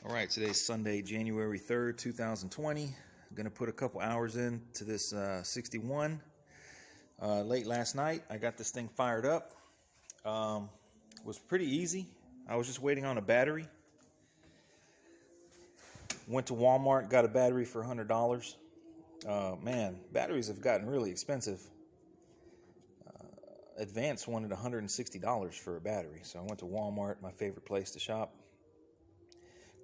All right, today's Sunday, January 3rd, 2020. I'm going to put a couple hours into this 61. Late last night, I got this thing fired up. Was pretty easy. I was just waiting on a battery. Went to Walmart, got a battery for $100. Man, batteries have gotten really expensive. Advance wanted $160 for a battery, so I went to Walmart, my favorite place to shop.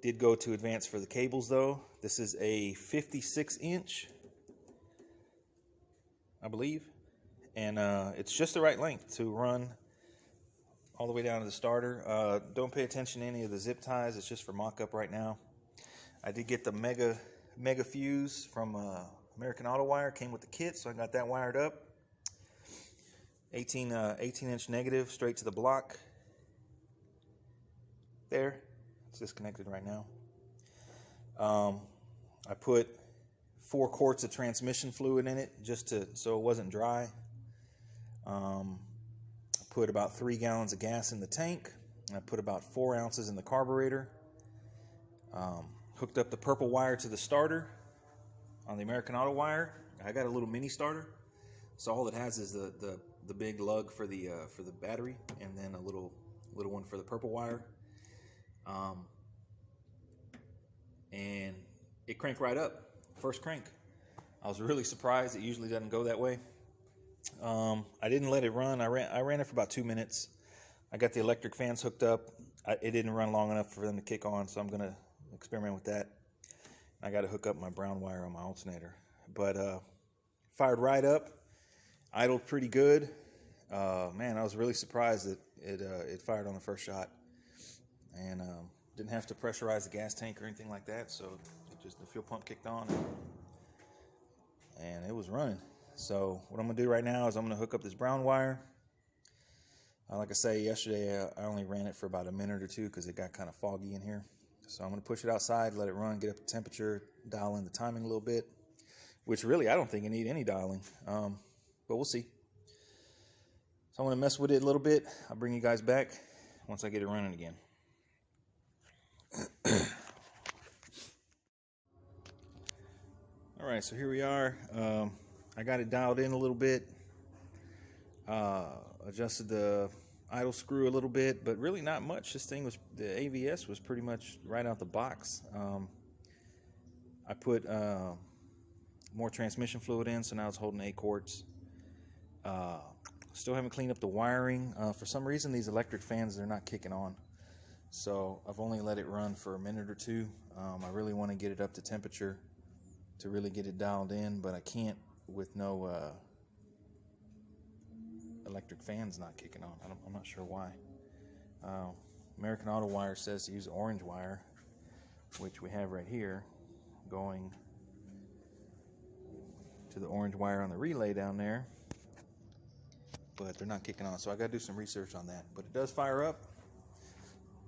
Did go to Advance for the cables though. This is a 56-inch, I believe, and it's just the right length to run all the way down to the starter. Don't pay attention to any of the zip ties. It's just for mock-up right now. I did get the mega fuse from American Auto Wire. Came with the kit, so I got that wired up. 18-inch negative straight to the block. There. It's disconnected right now. I put 4 quarts of transmission fluid in it so it wasn't dry. I put about 3 gallons of gas in the tank. I put about 4 ounces in the carburetor. Hooked up the purple wire to the starter on the American Auto Wire. I got a little mini starter, so all it has is the big lug for the battery, and then a little one for the purple wire. And it cranked right up, first crank. I was really surprised. It usually doesn't go that way. I didn't let it run. I ran it for about 2 minutes. I got the electric fans hooked up. It didn't run long enough for them to kick on, so I'm going to experiment with that. I got to hook up my brown wire on my alternator. But fired right up, idled pretty good. Man, I was really surprised that it fired on the first shot. And didn't have to pressurize the gas tank or anything like that, so the fuel pump kicked on and it was running. So what I'm gonna do right now is I'm gonna hook up this brown wire. Like I say, yesterday I only ran it for about a minute or two because it got kind of foggy in here. So I'm gonna push it outside, let it run, get up the temperature, dial in the timing a little bit, which really I don't think I need any dialing, but we'll see. So I'm gonna mess with it a little bit. I'll bring you guys back once I get it running again. All right, so here we are. I got it dialed in a little bit, adjusted the idle screw a little bit, but really not much. This thing the AVS was pretty much right out the box. I put more transmission fluid in, so now it's holding 8 quarts. Still haven't cleaned up the wiring. For some reason, these electric fans, they're not kicking on. So I've only let it run for a minute or two. I really want to get it up to temperature to really get it dialed in, but I can't with no electric fans not kicking on. I'm not sure why. American Auto Wire says to use orange wire, which we have right here, going to the orange wire on the relay down there, but they're not kicking on, so I got to do some research on that. But it does fire up.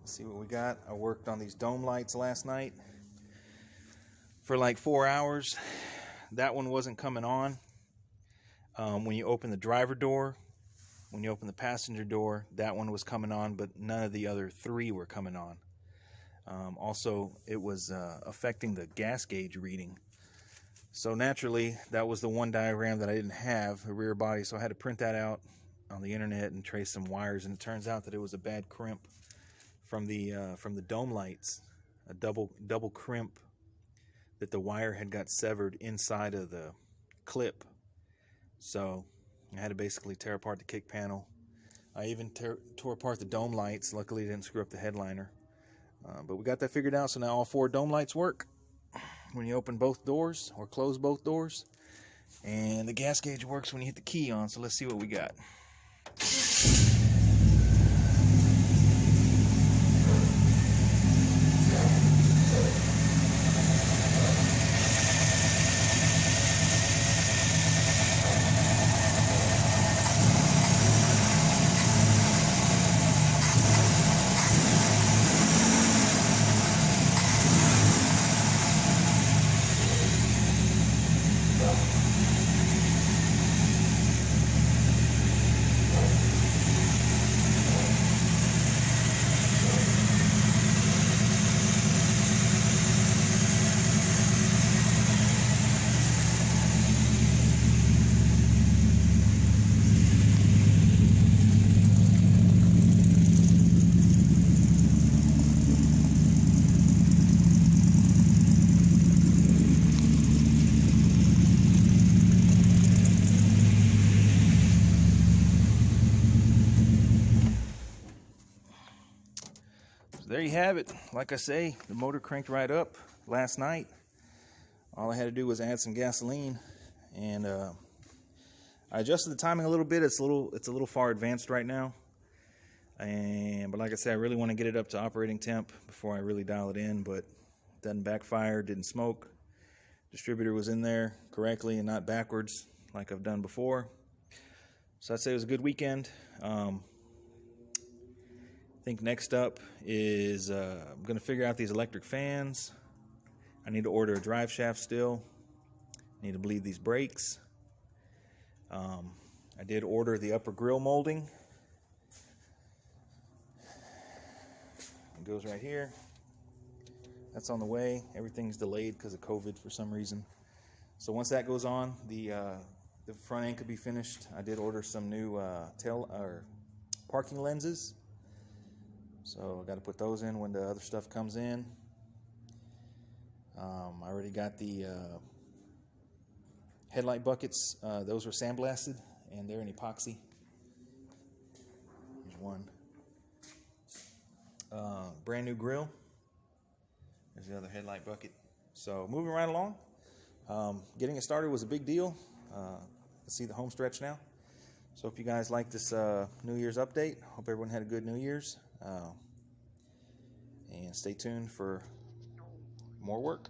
See what we got. I worked on these dome lights last night for like 4 hours. That one wasn't coming on. When you open the driver door, when you open the passenger door, that one was coming on, but none of the other 3 were coming on. Also, it was affecting the gas gauge reading. So naturally, that was the one diagram that I didn't have, the rear body, so I had to print that out on the internet and trace some wires, and it turns out that it was a bad crimp from the dome lights, a double crimp that the wire had got severed inside of the clip. So I had to basically tear apart the kick panel. I even tore apart the dome lights. Luckily, it didn't screw up the headliner. But we got that figured out, so now all 4 dome lights work when you open both doors or close both doors. And the gas gauge works when you hit the key on, so let's see what we got. there you have it. Like I say, the motor cranked right up last night. All I had to do was add some gasoline, and I adjusted the timing a little bit. It's a little far advanced right now, but like I said, I really want to get it up to operating temp before I really dial it in. But it doesn't backfire, didn't smoke. Distributor was in there correctly and not backwards like I've done before. So I'd say it was a good weekend. I think next up is I'm going to figure out these electric fans. I need to order a drive shaft still. I need to bleed these brakes. I did order the upper grill molding. It goes right here. That's on the way. Everything's delayed because of COVID for some reason. So once that goes on, the front end could be finished. I did order some new parking lenses. So I got to put those in when the other stuff comes in. I already got the headlight buckets. Those were sandblasted, and they're in epoxy. Here's one. Brand new grill. There's the other headlight bucket. So moving right along. Getting it started was a big deal. Let's see the home stretch now. So hope you guys like this New Year's update. Hope everyone had a good New Year's. And stay tuned for more work.